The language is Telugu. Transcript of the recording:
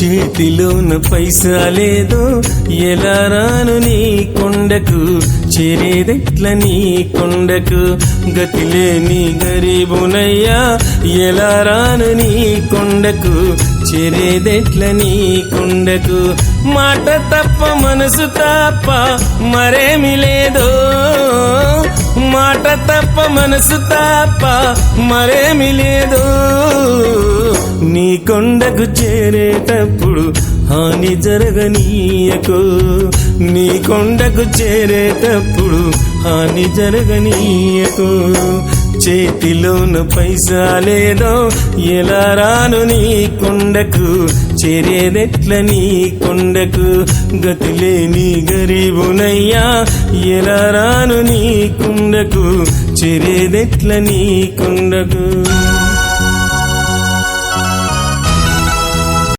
చేతిలోన పైసా లేదో ఎలా రాను నీ కొండకు, చేరేదెట్ల నీ కొండకు, గతిలేని గరీబునయ్యా ఎలా రాను నీ కొండకు, చేరేదెట్ల నీ కొండకు. మాట తప్ప మనసు తప్ప మరేమి లేదో, మాట తప్ప మనసు తప్ప మరేమి లేదో, నీ కొండకు చేరేటప్పుడు హాని జరగనీయకు, నీ కొండకు చేరేటప్పుడు హాని జరగనీయకు. చేతిలోన పైసా లేదో ఎలా రాను నీ కొండకు, చేరేదెట్ల నీ కొండకు, గతిలేని గరీబునయ్యా ఎలా రాను నీ కొండకు, చేరేదెట్ల నీ కొండకు.